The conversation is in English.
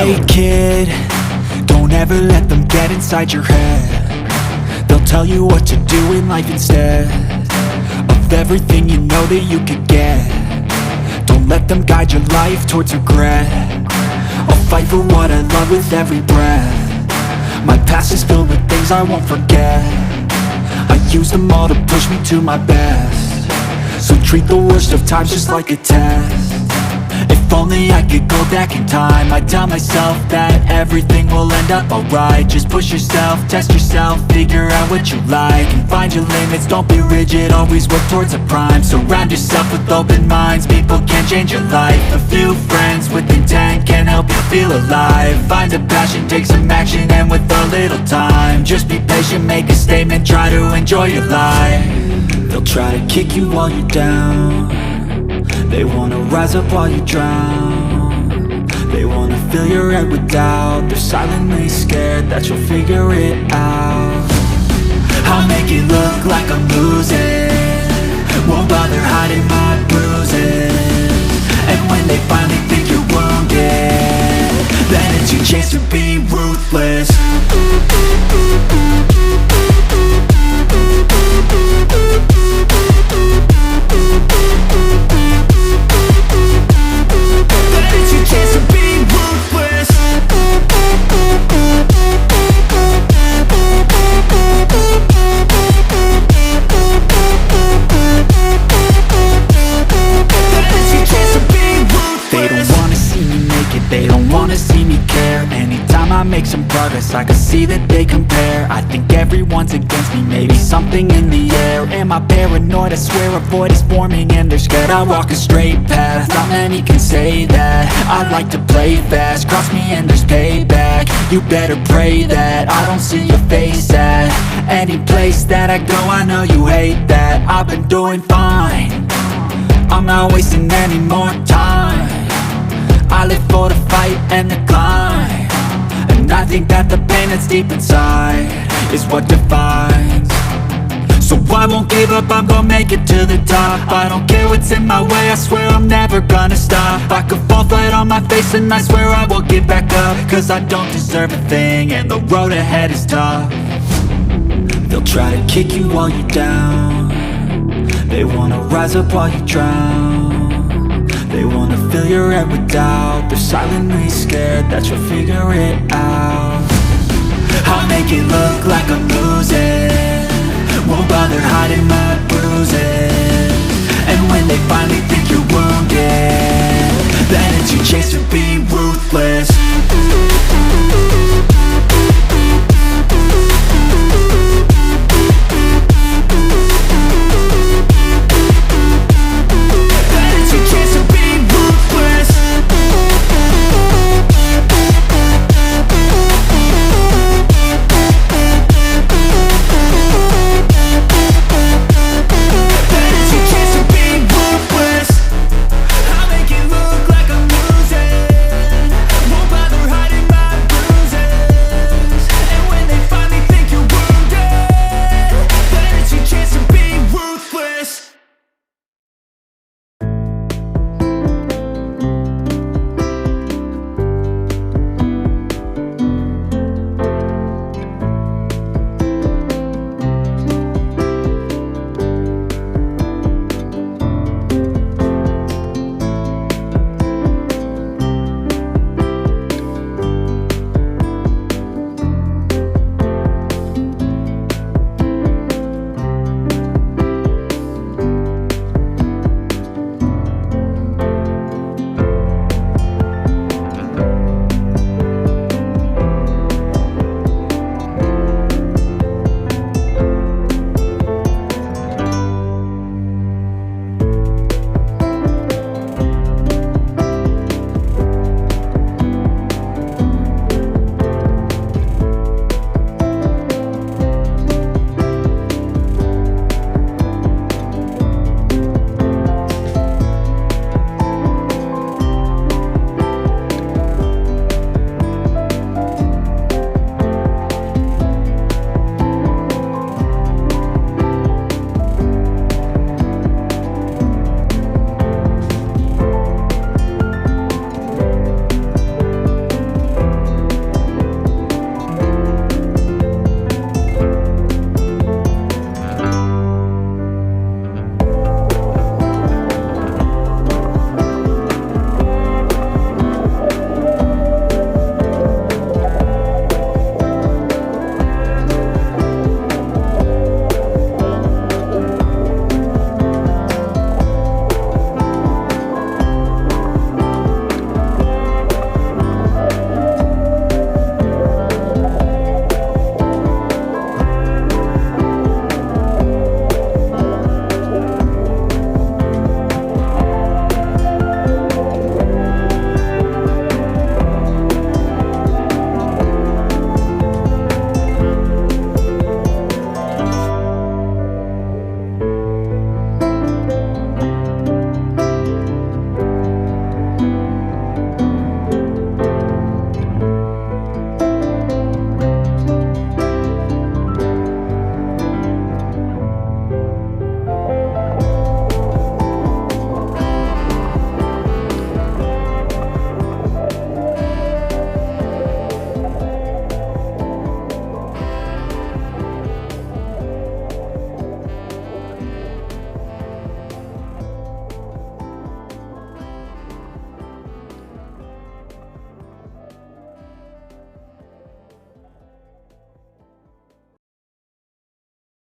Hey kid, don't ever let them get inside your head. They'll tell you what to do in life instead of everything you know that you could get. Don't let them guide your life towards regret. I'll fight for what I love with every breath. My past is filled with things I won't forget. I use them all to push me to my best. So treat the worst of times just like a test. If only I could go back in time, I'd tell myself that everything will end up alright. Just push yourself, test yourself, figure out what you like, and find your limits, don't be rigid, always work towards a prime. Surround yourself with open minds, people can change your life. A few friends with intent can help you feel alive. Find a passion, take some action, and with a little time, just be patient, make a statement, try to enjoy your life. They'll try to kick you while you're down. They wanna rise up while you drown. They wanna fill your head with doubt. They're silently scared that you'll figure it out. I'll make it look like I'm losing, won't bother hiding my bruises. And when they finally think you're wounded, then it's your chance to be ruthless. They don't wanna see me care. Anytime I make some progress, I can see that they compare. I think everyone's against me, maybe something in the air. Am I paranoid? I swear a void is forming and they're scared. I walk a straight path, not many can say that. I like to play fast, cross me and there's payback. You better pray that I don't see your face at any place that I go. I know you hate that. I've been doing fine, I'm not wasting any more time. I live for the fight and the climb, and I think that the pain that's deep inside is what defines. So I won't give up, I'm gonna make it to the top. I don't care what's in my way, I swear I'm never gonna stop. I could fall flat on my face and I swear I will get back up, cause I don't deserve a thing and the road ahead is tough. They'll try to kick you while you're down. They wanna rise up while you drown. They wanna fill your head with doubt. They're silently scared that you'll figure it out. I'll make it look like I'm losing, won't bother hiding my bruises.